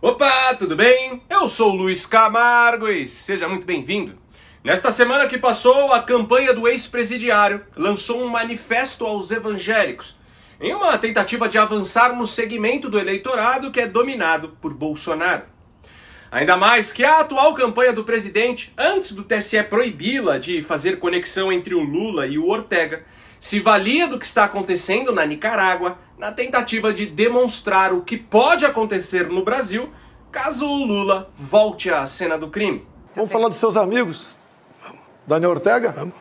Opa, tudo bem? Eu sou o Luiz Camargo e seja muito bem-vindo. Nesta semana que passou, a campanha do ex-presidiário lançou um manifesto aos evangélicos, em uma tentativa de avançar no segmento do eleitorado que é dominado por Bolsonaro. Ainda mais que a atual campanha do presidente, antes do TSE proibi-la de fazer conexão entre o Lula e o Ortega, se valia do que está acontecendo na Nicarágua na tentativa de demonstrar o que pode acontecer no Brasil caso o Lula volte à cena do crime. Vamos falar dos seus amigos? Daniel Ortega? Vamos.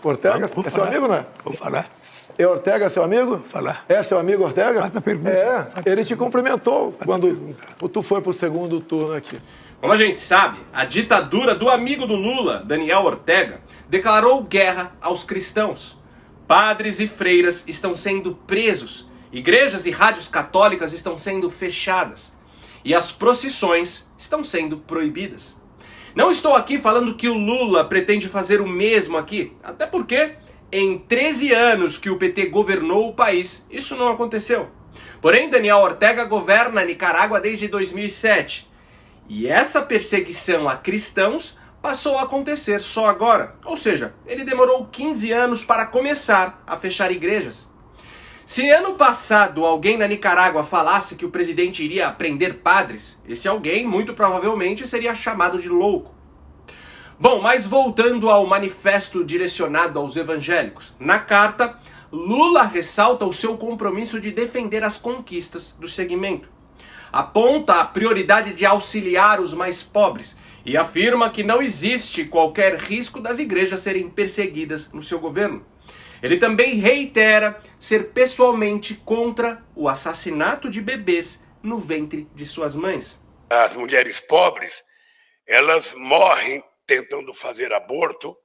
Ortega? Vamos É seu falar. amigo, não é? Vamos falar. É Ortega, seu amigo? Vamos falar. É seu amigo Ortega? Faz a pergunta. É, Faz a ele te cumprimentou Faz a quando pergunta. tu foi pro segundo turno aqui. Como a gente sabe, a ditadura do amigo do Lula, Daniel Ortega, declarou guerra aos cristãos. Padres e freiras estão sendo presos, igrejas e rádios católicas estão sendo fechadas e as procissões estão sendo proibidas. Não estou aqui falando que o Lula pretende fazer o mesmo aqui, até porque em 13 anos que o PT governou o país, isso não aconteceu. Porém, Daniel Ortega governa a Nicarágua desde 2007 e essa perseguição a cristãos passou a acontecer só agora. Ou seja, ele demorou 15 anos para começar a fechar igrejas. Se ano passado alguém na Nicarágua falasse que o presidente iria prender padres, esse alguém muito provavelmente seria chamado de louco. Bom, mas voltando ao manifesto direcionado aos evangélicos. Na carta, Lula ressalta o seu compromisso de defender as conquistas do segmento. Aponta a prioridade de auxiliar os mais pobres e afirma que não existe qualquer risco das igrejas serem perseguidas no seu governo. Ele também reitera ser pessoalmente contra o assassinato de bebês no ventre de suas mães. As mulheres pobres, elas morrem tentando fazer aborto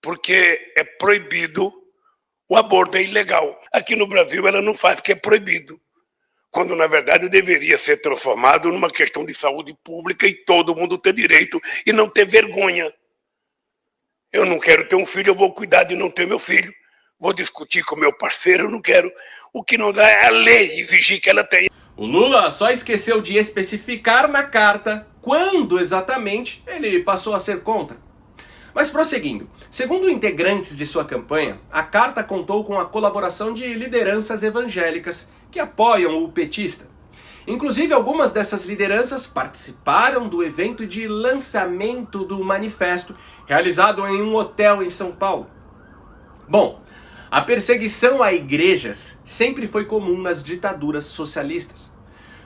porque é proibido, o aborto é ilegal. Aqui no Brasil ela não faz porque é proibido, quando na verdade deveria ser transformado numa questão de saúde pública e todo mundo ter direito e não ter vergonha. Eu não quero ter um filho, eu vou cuidar de não ter meu filho. Vou discutir com meu parceiro, eu não quero. O que não dá é a lei exigir que ela tenha. O Lula só esqueceu de especificar na carta quando exatamente ele passou a ser contra. Mas prosseguindo, segundo integrantes de sua campanha, a carta contou com a colaboração de lideranças evangélicas que apoiam o petista. Inclusive, algumas dessas lideranças participaram do evento de lançamento do manifesto realizado em um hotel em São Paulo. Bom, a perseguição a igrejas sempre foi comum nas ditaduras socialistas.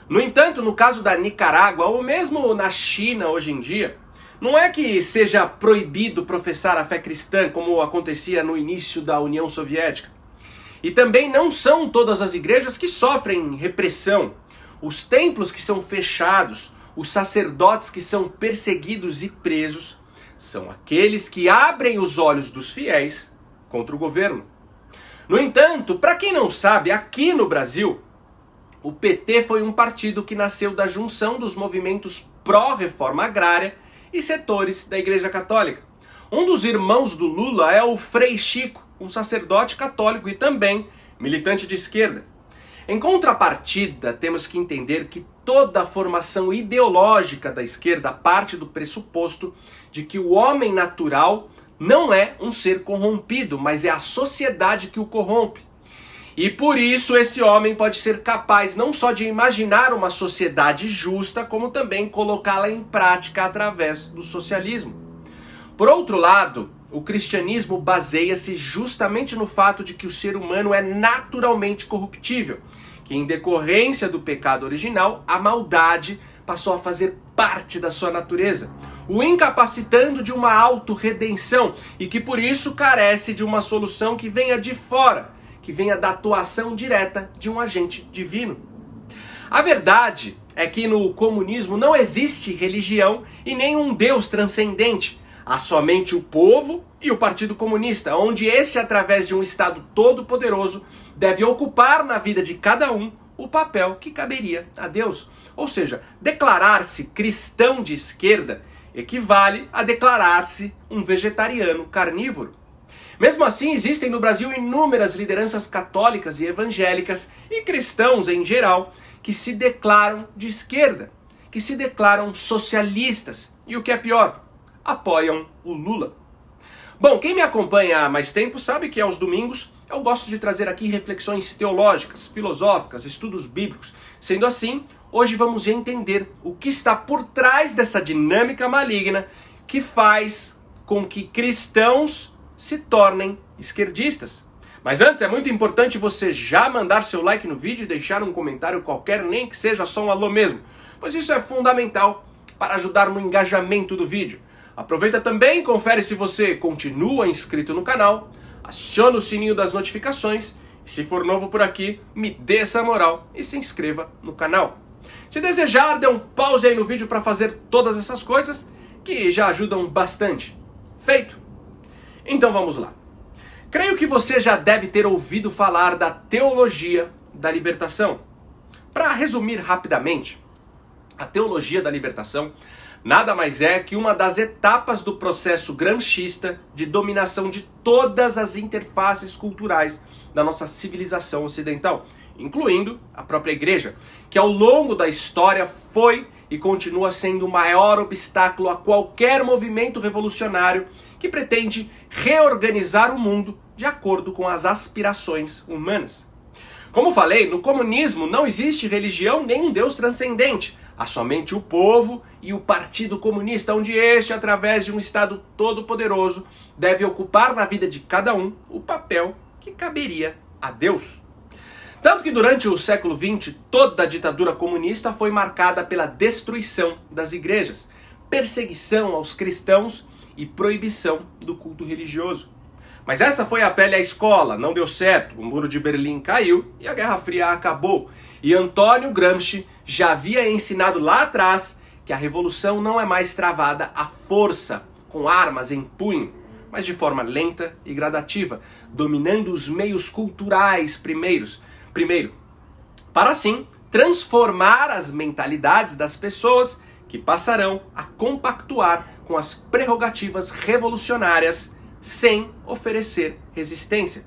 No entanto, no caso da Nicarágua, ou mesmo na China hoje em dia, não é que seja proibido professar a fé cristã como acontecia no início da União Soviética. E também não são todas as igrejas que sofrem repressão. Os templos que são fechados, os sacerdotes que são perseguidos e presos, são aqueles que abrem os olhos dos fiéis contra o governo. No entanto, para quem não sabe, aqui no Brasil, o PT foi um partido que nasceu da junção dos movimentos pró-reforma agrária e setores da Igreja Católica. Um dos irmãos do Lula é o Frei Chico, um sacerdote católico e também militante de esquerda. Em contrapartida, temos que entender que toda a formação ideológica da esquerda parte do pressuposto de que o homem natural não é um ser corrompido, mas é a sociedade que o corrompe. E por isso esse homem pode ser capaz não só de imaginar uma sociedade justa, como também colocá-la em prática através do socialismo. Por outro lado, o cristianismo baseia-se justamente no fato de que o ser humano é naturalmente corruptível, que em decorrência do pecado original, a maldade passou a fazer parte da sua natureza, o incapacitando de uma autorredenção e que por isso carece de uma solução que venha de fora, que venha da atuação direta de um agente divino. A verdade é que no comunismo não existe religião e nem um Deus transcendente. Há somente o povo e o Partido Comunista, onde este, através de um Estado todo-poderoso, deve ocupar na vida de cada um o papel que caberia a Deus. Ou seja, declarar-se cristão de esquerda equivale a declarar-se um vegetariano carnívoro. Mesmo assim, existem no Brasil inúmeras lideranças católicas e evangélicas e cristãos em geral que se declaram de esquerda, que se declaram socialistas e, o que é pior, apoiam o Lula. Bom, quem me acompanha há mais tempo sabe que aos domingos eu gosto de trazer aqui reflexões teológicas, filosóficas, estudos bíblicos. Sendo assim, hoje vamos entender o que está por trás dessa dinâmica maligna que faz com que cristãos se tornem esquerdistas. Mas antes, é muito importante você já mandar seu like no vídeo e deixar um comentário qualquer, nem que seja só um alô mesmo, pois isso é fundamental para ajudar no engajamento do vídeo. Aproveita também e confere se você continua inscrito no canal, aciona o sininho das notificações e, se for novo por aqui, me dê essa moral e se inscreva no canal. Se desejar, dê um pause aí no vídeo para fazer todas essas coisas que já ajudam bastante. Feito? Então vamos lá. Creio que você já deve ter ouvido falar da teologia da libertação. Para resumir rapidamente, a teologia da libertação nada mais é que uma das etapas do processo gramscista de dominação de todas as interfaces culturais da nossa civilização ocidental, incluindo a própria igreja, que ao longo da história foi e continua sendo o maior obstáculo a qualquer movimento revolucionário que pretende reorganizar o mundo de acordo com as aspirações humanas. Como falei, no comunismo não existe religião nem um Deus transcendente. Há somente o povo e o Partido Comunista, onde este, através de um Estado todo-poderoso, deve ocupar na vida de cada um o papel que caberia a Deus. Tanto que durante o século XX, toda a ditadura comunista foi marcada pela destruição das igrejas, perseguição aos cristãos e proibição do culto religioso. Mas essa foi a velha escola, não deu certo, o Muro de Berlim caiu e a Guerra Fria acabou. E Antônio Gramsci já havia ensinado lá atrás que a revolução não é mais travada à força, com armas em punho, mas de forma lenta e gradativa, dominando os meios culturais primeiro, para assim transformar as mentalidades das pessoas que passarão a compactuar com as prerrogativas revolucionárias sem oferecer resistência.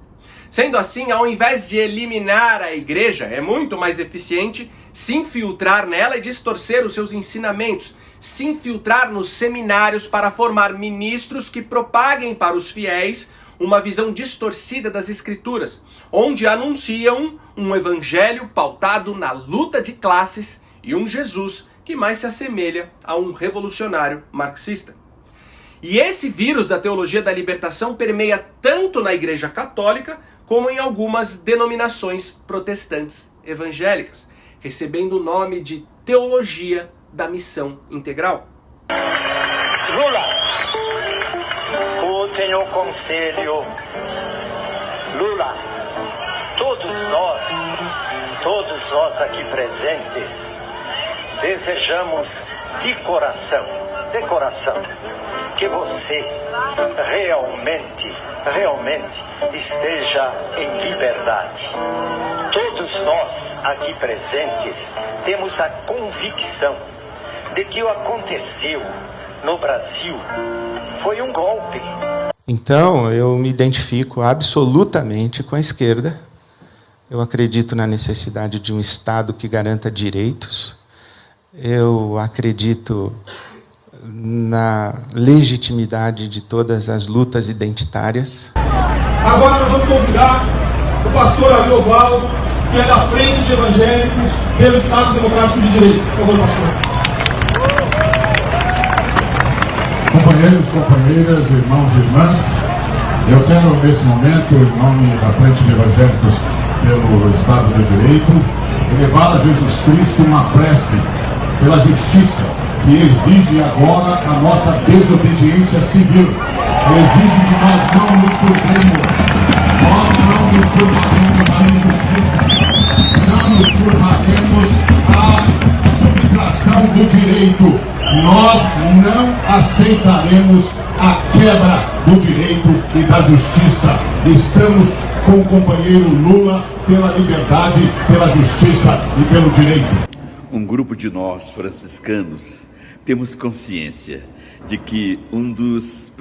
Sendo assim, ao invés de eliminar a igreja, é muito mais eficiente se infiltrar nela e distorcer os seus ensinamentos, se infiltrar nos seminários para formar ministros que propaguem para os fiéis uma visão distorcida das escrituras, onde anunciam um evangelho pautado na luta de classes e um Jesus que mais se assemelha a um revolucionário marxista. E esse vírus da teologia da libertação permeia tanto na Igreja Católica como em algumas denominações protestantes evangélicas, recebendo o nome de teologia da missão integral. Lula, escutem o conselho. Lula, todos nós aqui presentes, desejamos de coração, que você realmente esteja em liberdade. Todos nós aqui presentes temos a convicção de que o aconteceu no Brasil foi um golpe. Então, eu me identifico absolutamente com a esquerda. Eu acredito na necessidade de um Estado que garanta direitos. Eu acredito na legitimidade de todas as lutas identitárias. Agora nós vamos convidar o pastor Agroval, que é da Frente de Evangélicos pelo Estado Democrático de Direito. Por favor, pastor. Companheiros, companheiras, irmãos e irmãs, eu quero nesse momento, em nome da Frente de Evangélicos pelo Estado de Direito, elevar a Jesus Cristo uma prece pela justiça, que exige agora a nossa desobediência civil. Exige que nós não nos curvaremos à injustiça, não nos curvaremos à subtração do direito. Nós não aceitaremos a quebra do direito e da justiça. Estamos com o companheiro Lula pela liberdade, pela justiça e pelo direito. Um grupo de nós, franciscanos, temos consciência de que um dos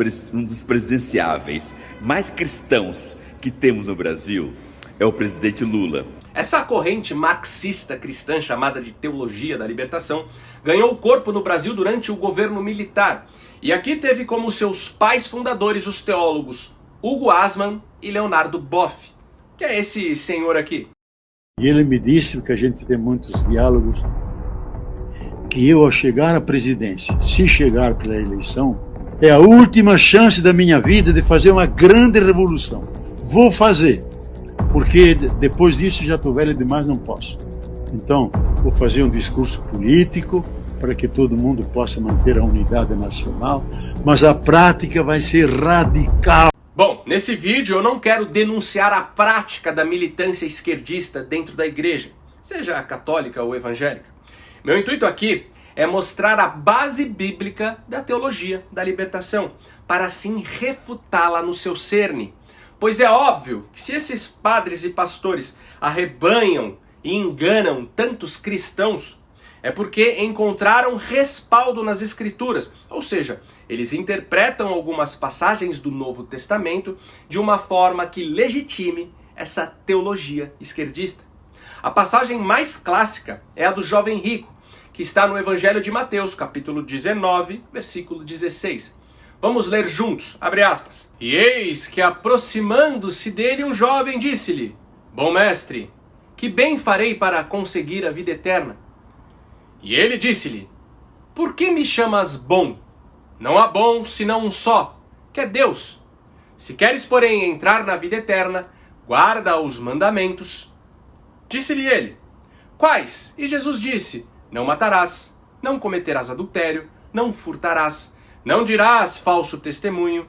presidenciáveis mais cristãos que temos no Brasil é o presidente Lula. Essa corrente marxista cristã chamada de Teologia da Libertação ganhou corpo no Brasil durante o governo militar. E aqui teve como seus pais fundadores os teólogos Hugo Asman e Leonardo Boff, que é esse senhor aqui. E ele me disse, porque a gente tem muitos diálogos, que eu, ao chegar à presidência, se chegar pela eleição, é a última chance da minha vida de fazer uma grande revolução. Vou fazer, porque depois disso já estou velho demais, não posso. Então, vou fazer um discurso político para que todo mundo possa manter a unidade nacional, mas a prática vai ser radical. Bom, nesse vídeo eu não quero denunciar a prática da militância esquerdista dentro da igreja, seja católica ou evangélica. Meu intuito aqui é mostrar a base bíblica da teologia da libertação, para assim refutá-la no seu cerne. Pois é óbvio que se esses padres e pastores arrebanham e enganam tantos cristãos, é porque encontraram respaldo nas Escrituras, ou seja, eles interpretam algumas passagens do Novo Testamento de uma forma que legitime essa teologia esquerdista. A passagem mais clássica é a do jovem rico, que está no Evangelho de Mateus, capítulo 19, versículo 16. Vamos ler juntos, abre aspas. E eis que, aproximando-se dele, um jovem disse-lhe: Bom mestre, que bem farei para conseguir a vida eterna? E ele disse-lhe: Por que me chamas bom? Não há bom senão um só, que é Deus. Se queres, porém, entrar na vida eterna, guarda os mandamentos. Disse-lhe ele: Quais? E Jesus disse: Não matarás, não cometerás adultério, não furtarás, não dirás falso testemunho,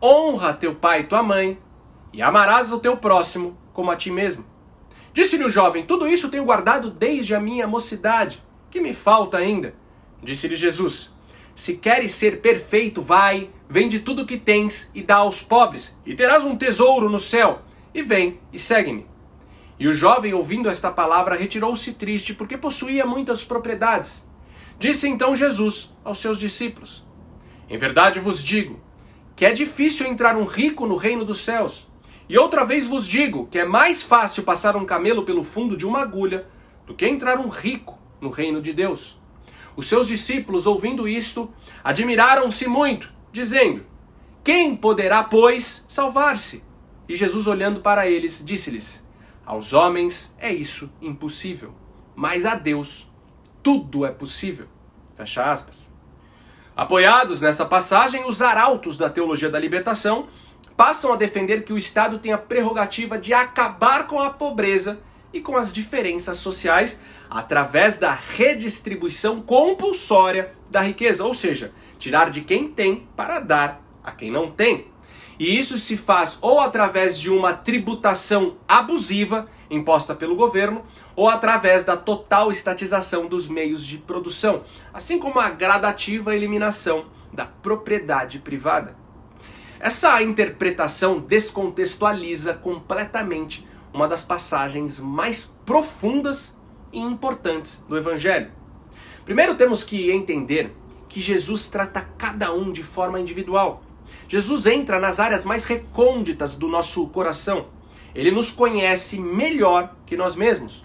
honra teu pai e tua mãe, e amarás o teu próximo como a ti mesmo. Disse-lhe o jovem: Tudo isso tenho guardado desde a minha mocidade. Que me falta ainda? Disse-lhe Jesus: Se queres ser perfeito, vai, vende tudo o que tens e dá aos pobres, e terás um tesouro no céu. E vem e segue-me. E o jovem, ouvindo esta palavra, retirou-se triste, porque possuía muitas propriedades. Disse então Jesus aos seus discípulos: Em verdade vos digo, que é difícil entrar um rico no reino dos céus. E outra vez vos digo, que é mais fácil passar um camelo pelo fundo de uma agulha, do que entrar um rico no reino de Deus. Os seus discípulos, ouvindo isto, admiraram-se muito, dizendo: Quem poderá, pois, salvar-se? E Jesus, olhando para eles, disse-lhes: Aos homens é isso impossível, mas a Deus tudo é possível. Fecha aspas. Apoiados nessa passagem, os arautos da teologia da libertação passam a defender que o Estado tem a prerrogativa de acabar com a pobreza e com as diferenças sociais através da redistribuição compulsória da riqueza, ou seja, tirar de quem tem para dar a quem não tem. E isso se faz ou através de uma tributação abusiva imposta pelo governo, ou através da total estatização dos meios de produção, assim como a gradativa eliminação da propriedade privada. Essa interpretação descontextualiza completamente uma das passagens mais profundas e importantes do Evangelho. Primeiro temos que entender que Jesus trata cada um de forma individual. Jesus entra nas áreas mais recônditas do nosso coração. Ele nos conhece melhor que nós mesmos.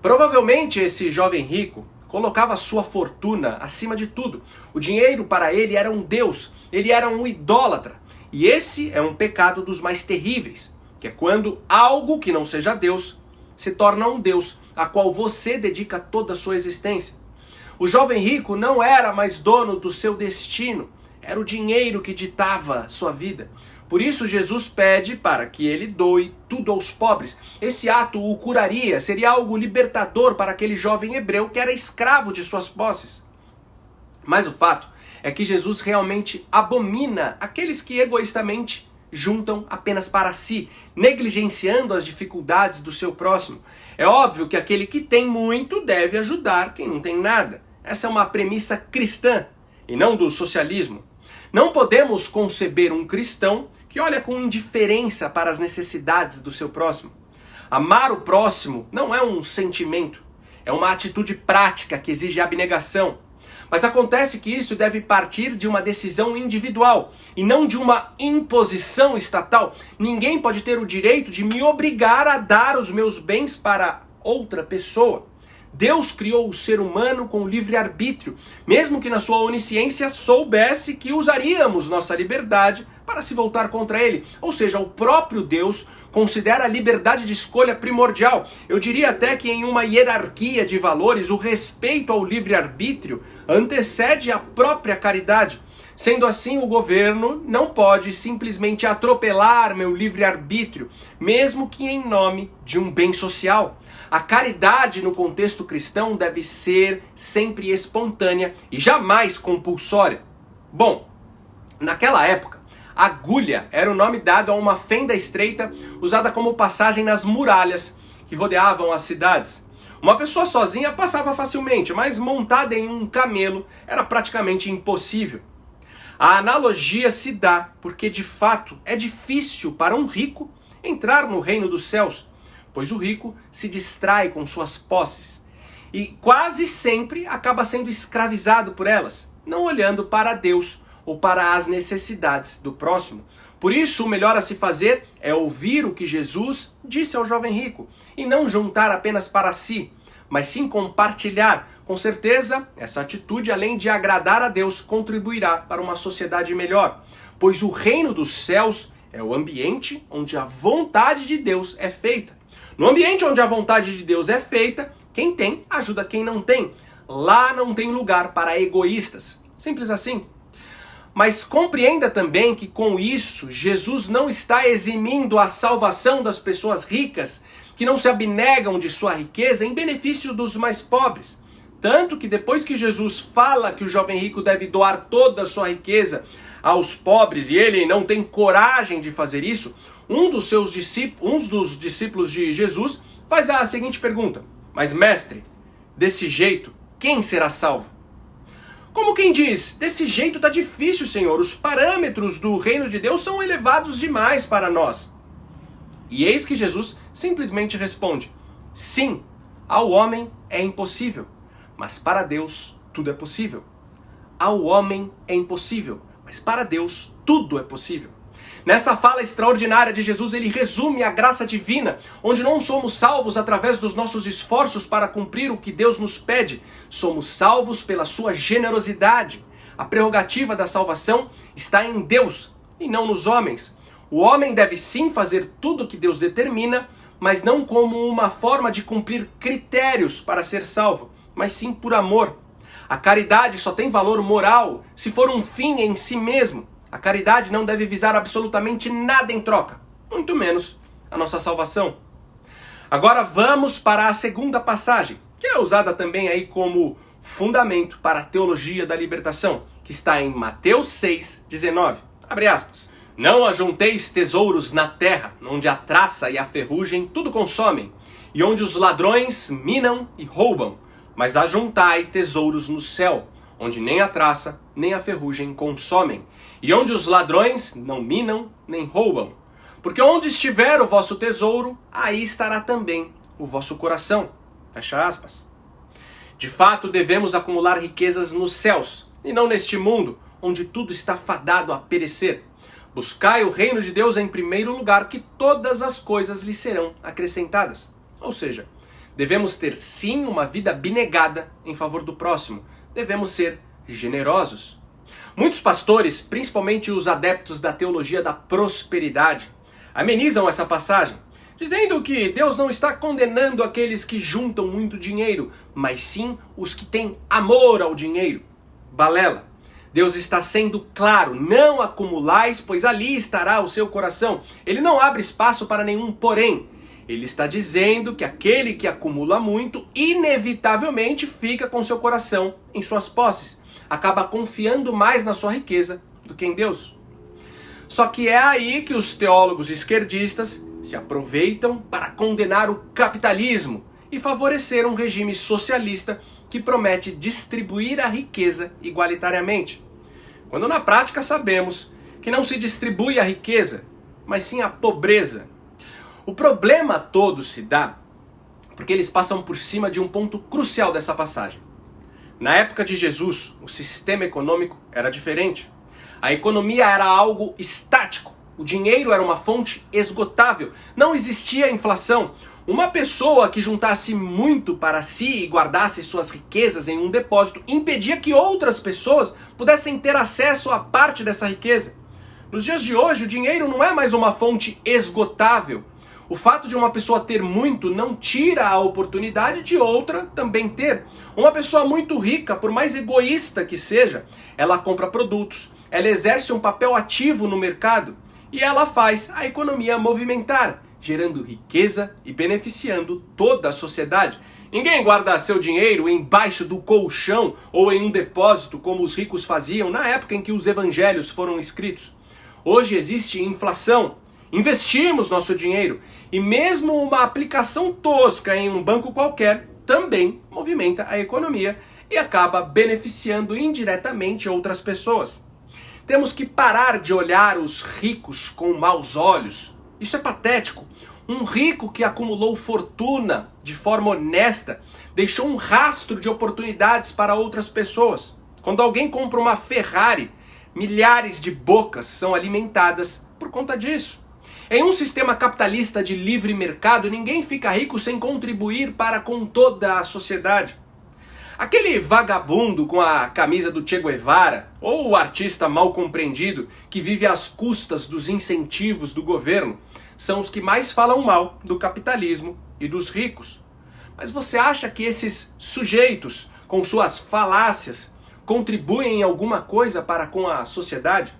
Provavelmente esse jovem rico colocava sua fortuna acima de tudo. O dinheiro para ele era um deus, ele era um idólatra. E esse é um pecado dos mais terríveis, que é quando algo que não seja Deus se torna um Deus a qual você dedica toda a sua existência. O jovem rico não era mais dono do seu destino, era o dinheiro que ditava sua vida. Por isso Jesus pede para que ele doe tudo aos pobres. Esse ato o curaria, seria algo libertador para aquele jovem hebreu que era escravo de suas posses. Mas o fato é que Jesus realmente abomina aqueles que egoístamente juntam apenas para si, negligenciando as dificuldades do seu próximo. É óbvio que aquele que tem muito deve ajudar quem não tem nada. Essa é uma premissa cristã e não do socialismo. Não podemos conceber um cristão que olha com indiferença para as necessidades do seu próximo. Amar o próximo não é um sentimento, é uma atitude prática que exige abnegação. Mas acontece que isso deve partir de uma decisão individual e não de uma imposição estatal. Ninguém pode ter o direito de me obrigar a dar os meus bens para outra pessoa. Deus criou o ser humano com livre-arbítrio, mesmo que na sua onisciência soubesse que usaríamos nossa liberdade para se voltar contra ele. Ou seja, o próprio Deus considera a liberdade de escolha primordial. Eu diria até que em uma hierarquia de valores, o respeito ao livre-arbítrio antecede a própria caridade. Sendo assim, o governo não pode simplesmente atropelar meu livre-arbítrio, mesmo que em nome de um bem social. A caridade no contexto cristão deve ser sempre espontânea e jamais compulsória. Bom, naquela época, agulha era o nome dado a uma fenda estreita usada como passagem nas muralhas que rodeavam as cidades. Uma pessoa sozinha passava facilmente, mas montada em um camelo era praticamente impossível. A analogia se dá porque, de fato, é difícil para um rico entrar no reino dos céus, pois o rico se distrai com suas posses e quase sempre acaba sendo escravizado por elas, não olhando para Deus ou para as necessidades do próximo. Por isso, o melhor a se fazer é ouvir o que Jesus disse ao jovem rico e não juntar apenas para si, mas sim compartilhar. Com certeza, essa atitude, além de agradar a Deus, contribuirá para uma sociedade melhor, pois o reino dos céus é o ambiente onde a vontade de Deus é feita. No ambiente onde a vontade de Deus é feita, quem tem ajuda quem não tem. Lá não tem lugar para egoístas. Simples assim. Mas compreenda também que com isso, Jesus não está eximindo a salvação das pessoas ricas que não se abnegam de sua riqueza em benefício dos mais pobres. Tanto que depois que Jesus fala que o jovem rico deve doar toda a sua riqueza aos pobres e ele não tem coragem de fazer isso, um dos discípulos de Jesus faz a seguinte pergunta: mas mestre, desse jeito, quem será salvo? Como quem diz, desse jeito tá difícil, Senhor, os parâmetros do reino de Deus são elevados demais para nós. E eis que Jesus simplesmente responde: sim, ao homem é impossível, mas para Deus tudo é possível. Ao homem é impossível, mas para Deus tudo é possível. Nessa fala extraordinária de Jesus, ele resume a graça divina, onde não somos salvos através dos nossos esforços para cumprir o que Deus nos pede. Somos salvos pela sua generosidade. A prerrogativa da salvação está em Deus e não nos homens. O homem deve sim fazer tudo o que Deus determina, mas não como uma forma de cumprir critérios para ser salvo, mas sim por amor. A caridade só tem valor moral se for um fim em si mesmo. A caridade não deve visar absolutamente nada em troca, muito menos a nossa salvação. Agora vamos para a segunda passagem, que é usada também aí como fundamento para a teologia da libertação, que está em Mateus 6,19. Abre aspas. Não ajunteis tesouros na terra, onde a traça e a ferrugem tudo consomem, e onde os ladrões minam e roubam, mas ajuntai tesouros no céu, onde nem a traça nem a ferrugem consomem, e onde os ladrões não minam nem roubam. Porque onde estiver o vosso tesouro, aí estará também o vosso coração. Fecha aspas. De fato, devemos acumular riquezas nos céus, e não neste mundo, onde tudo está fadado a perecer. Buscai o reino de Deus em primeiro lugar, que todas as coisas lhe serão acrescentadas. Ou seja, devemos ter sim uma vida abnegada em favor do próximo. Devemos ser generosos. Muitos pastores, principalmente os adeptos da teologia da prosperidade, amenizam essa passagem, dizendo que Deus não está condenando aqueles que juntam muito dinheiro, mas sim os que têm amor ao dinheiro. Balela. Deus está sendo claro: não acumulais, pois ali estará o seu coração. Ele não abre espaço para nenhum porém. Ele está dizendo que aquele que acumula muito, inevitavelmente fica com seu coração em suas posses. Acaba confiando mais na sua riqueza do que em Deus. Só que é aí que os teólogos esquerdistas se aproveitam para condenar o capitalismo e favorecer um regime socialista que promete distribuir a riqueza igualitariamente. Quando na prática sabemos que não se distribui a riqueza, mas sim a pobreza. O problema todo se dá porque eles passam por cima de um ponto crucial dessa passagem. Na época de Jesus, o sistema econômico era diferente. A economia era algo estático. O dinheiro era uma fonte esgotável. Não existia inflação. Uma pessoa que juntasse muito para si e guardasse suas riquezas em um depósito impedia que outras pessoas pudessem ter acesso a parte dessa riqueza. Nos dias de hoje, o dinheiro não é mais uma fonte esgotável. O fato de uma pessoa ter muito não tira a oportunidade de outra também ter. Uma pessoa muito rica, por mais egoísta que seja, ela compra produtos, ela exerce um papel ativo no mercado e ela faz a economia movimentar, gerando riqueza e beneficiando toda a sociedade. Ninguém guarda seu dinheiro embaixo do colchão ou em um depósito como os ricos faziam na época em que os evangelhos foram escritos. Hoje existe inflação. Investimos nosso dinheiro e mesmo uma aplicação tosca em um banco qualquer também movimenta a economia e acaba beneficiando indiretamente outras pessoas. Temos que parar de olhar os ricos com maus olhos. Isso é patético. Um rico que acumulou fortuna de forma honesta deixou um rastro de oportunidades para outras pessoas. Quando alguém compra uma Ferrari, milhares de bocas são alimentadas por conta disso. Em um sistema capitalista de livre mercado, ninguém fica rico sem contribuir para com toda a sociedade. Aquele vagabundo com a camisa do Che Guevara, ou o artista mal compreendido que vive às custas dos incentivos do governo, são os que mais falam mal do capitalismo e dos ricos. Mas você acha que esses sujeitos, com suas falácias, contribuem em alguma coisa para com a sociedade?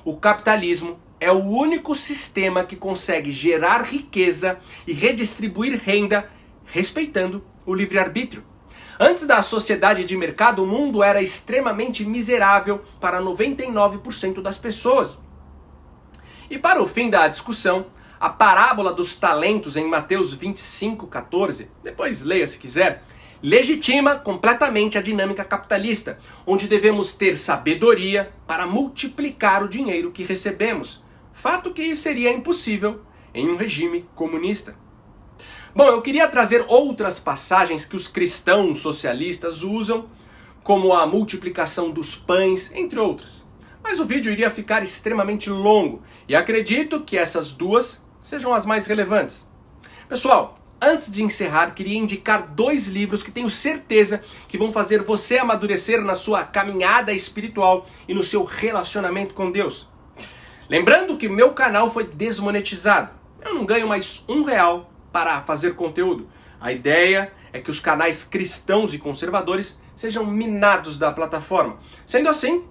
O capitalismo é o único sistema que consegue gerar riqueza e redistribuir renda respeitando o livre-arbítrio. Antes da sociedade de mercado, o mundo era extremamente miserável para 99% das pessoas. E para o fim da discussão, a parábola dos talentos em Mateus 25:14, depois leia se quiser, legitima completamente a dinâmica capitalista, onde devemos ter sabedoria para multiplicar o dinheiro que recebemos. Fato que seria impossível em um regime comunista. Bom, eu queria trazer outras passagens que os cristãos socialistas usam, como a multiplicação dos pães, entre outras. Mas o vídeo iria ficar extremamente longo e acredito que essas duas sejam as mais relevantes. Pessoal, antes de encerrar, queria indicar 2 livros que tenho certeza que vão fazer você amadurecer na sua caminhada espiritual e no seu relacionamento com Deus. Lembrando que meu canal foi desmonetizado. Eu não ganho mais R$1 para fazer conteúdo. A ideia é que os canais cristãos e conservadores sejam minados da plataforma. Sendo assim,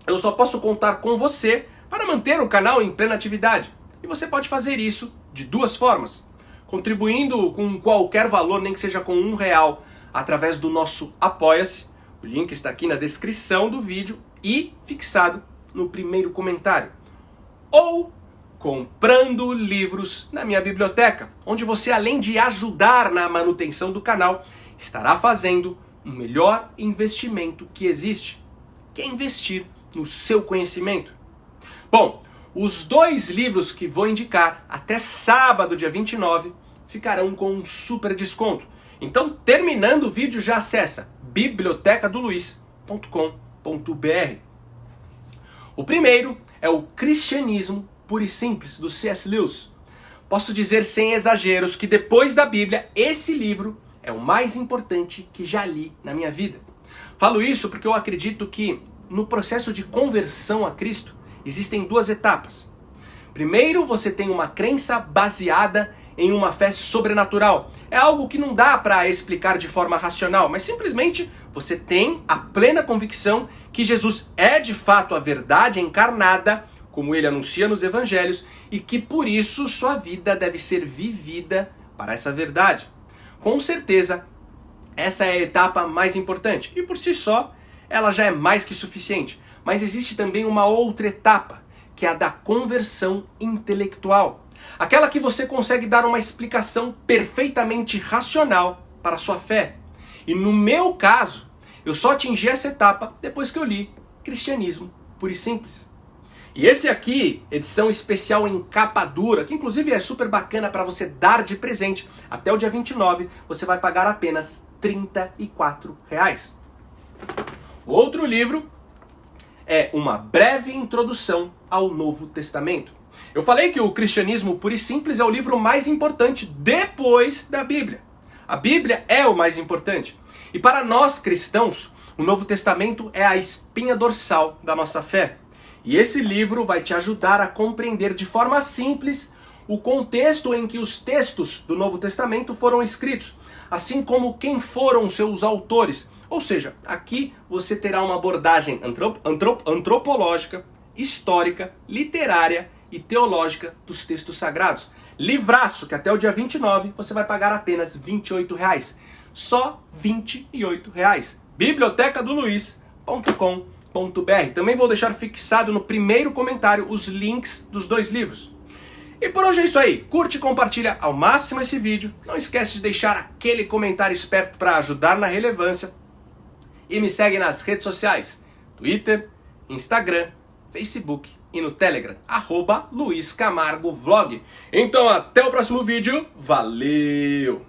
eu só posso contar com você para manter o canal em plena atividade. E você pode fazer isso de 2 formas. Contribuindo com qualquer valor, nem que seja com R$1, através do nosso Apoia-se. O link está aqui na descrição do vídeo e fixado no primeiro comentário. Ou comprando livros na minha biblioteca, onde você, além de ajudar na manutenção do canal, estará fazendo o melhor investimento que existe, que é investir no seu conhecimento. Bom, os 2 livros que vou indicar até sábado, dia 29, ficarão com um super desconto. Então, terminando o vídeo, já acessa bibliotecadoluiz.com.br. O primeiro é o Cristianismo Puro e Simples, do C.S. Lewis. Posso dizer sem exageros que depois da Bíblia, esse livro é o mais importante que já li na minha vida. Falo isso porque eu acredito que no processo de conversão a Cristo existem 2 etapas. Primeiro, você tem uma crença baseada em uma fé sobrenatural. É algo que não dá para explicar de forma racional, mas simplesmente você tem a plena convicção que Jesus é de fato a verdade encarnada, como ele anuncia nos evangelhos, e que por isso sua vida deve ser vivida para essa verdade. Com certeza, essa é a etapa mais importante, e por si só, ela já é mais que suficiente. Mas existe também uma outra etapa, que é a da conversão intelectual. Aquela que você consegue dar uma explicação perfeitamente racional para a sua fé. E no meu caso, eu só atingi essa etapa depois que eu li Cristianismo Puro e Simples. E esse aqui, edição especial em capa dura, que inclusive é super bacana para você dar de presente, até o dia 29, você vai pagar apenas R$34. Outro livro é Uma Breve Introdução ao Novo Testamento. Eu falei que o Cristianismo Puro e Simples é o livro mais importante depois da Bíblia. A Bíblia é o mais importante. E para nós cristãos, o Novo Testamento é a espinha dorsal da nossa fé. E esse livro vai te ajudar a compreender de forma simples o contexto em que os textos do Novo Testamento foram escritos, assim como quem foram seus autores. Ou seja, aqui você terá uma abordagem antropológica, histórica, literária e teológica dos textos sagrados. Livraço, que até o dia 29 você vai pagar apenas R$ 28,00. Só R$ 28,00. bibliotecadoluiz.com.br. Também vou deixar fixado no primeiro comentário os links dos 2 livros. E por hoje é isso aí. Curte e compartilha ao máximo esse vídeo. Não esquece de deixar aquele comentário esperto para ajudar na relevância. E me segue nas redes sociais, Twitter, Instagram, Facebook e no Telegram, @LuizCamargoVlog. Então até o próximo vídeo. Valeu!